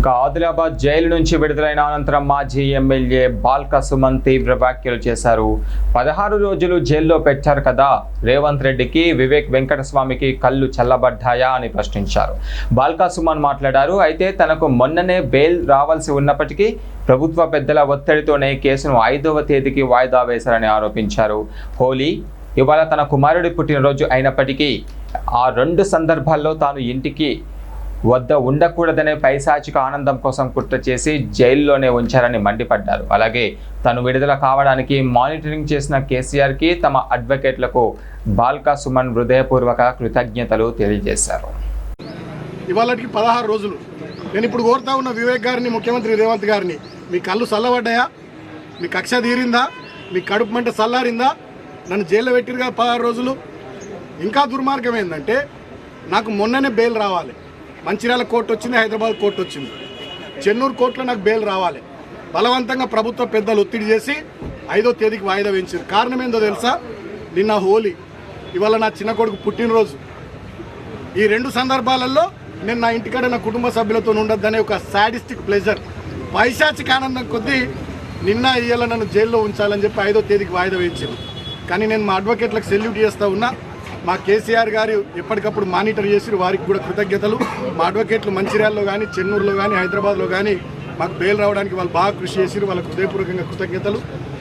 ఇక ఆదిలాబాద్ జైలు నుంచి విడుదలైన అనంతరం మాజీ ఎమ్మెల్యే బాల్క సుమన్ తీవ్ర వ్యాఖ్యలు చేశారు. 16 రోజులు జైల్లో పెట్టారు కదా, రేవంత్ రెడ్డికి వివేక్ వెంకటస్వామికి కళ్ళు చల్లబడ్డాయా అని ప్రశ్నించారు. బాల్క సుమన్ మాట్లాడారు. అయితే తనకు మొన్ననే బెయిల్ రావాల్సి ఉన్నప్పటికీ ప్రభుత్వ పెద్దల ఒత్తిడితోనే కేసును 5వ తేదీకి వాయిదా వేశారని ఆరోపించారు. హోలీ ఇవాళ తన కుమారుడి పుట్టినరోజు అయినప్పటికీ ఆ 2 సందర్భాల్లో తాను ఇంటికి వద్ద ఉండకూడదనే పైశాచిక ఆనందం కోసం కుట్ర చేసి జైల్లోనే ఉంచారని మండిపడ్డారు. అలాగే తను విడుదల కావడానికి మానిటరింగ్ చేసిన కేసీఆర్కి తమ అడ్వకేట్లకు బాల్క సుమన్ హృదయపూర్వక కృతజ్ఞతలు తెలియజేశారు. ఇవాళకి 16 రోజులు నేను ఇప్పుడు కోరుతా ఉన్న వివేక్ గారిని, ముఖ్యమంత్రి రేవంత్ గారిని, మీ కళ్ళు చల్లబడ్డాయా? మీ కక్ష తీరిందా? మీ కడుపు మంట చల్లారిందా? నన్ను జైల్లో పెట్టిరుగా 16 రోజులు. ఇంకా దుర్మార్గం ఏంటంటే నాకు మొన్ననే బెయిల్ రావాలి. మంచిర్యాల కోర్టు వచ్చింది, హైదరాబాద్ కోర్టు వచ్చింది, చెన్నూరు కోర్టులో నాకు బెయిల్ రావాలి. బలవంతంగా ప్రభుత్వ పెద్దలు ఒత్తిడి చేసి 5వ తేదీకి వాయిదా వేయించారు. కారణం ఏందో తెలుసా? నిన్న హోలీ, ఇవాళ నా చిన్న కొడుకు పుట్టినరోజు. ఈ 2 సందర్భాలలో నేను నా ఇంటికాడ నా కుటుంబ సభ్యులతో ఉండొద్దనే ఒక సాడిస్టిక్ ప్లెజర్, పైశాచిక ఆనందం కొద్దీ నిన్న ఇవాళ నన్ను జైల్లో ఉంచాలని చెప్పి 5వ తేదీకి వాయిదా వేయించారు. కానీ నేను మా అడ్వకేట్లకు సెల్యూట్ చేస్తూ ఉన్నా. మా కేసీఆర్ గారు ఎప్పటికప్పుడు మానిటర్ చేసి వారికి కూడా కృతజ్ఞతలు. మా అడ్వకేట్లు మంచిర్యాలలో కానీ, చెన్నూరులో కానీ, హైదరాబాద్లో కానీ మాకు బెయిల్ రావడానికి వాళ్ళు బాగా కృషి చేసి వాళ్ళకు హృదయపూర్వకంగా కృతజ్ఞతలు.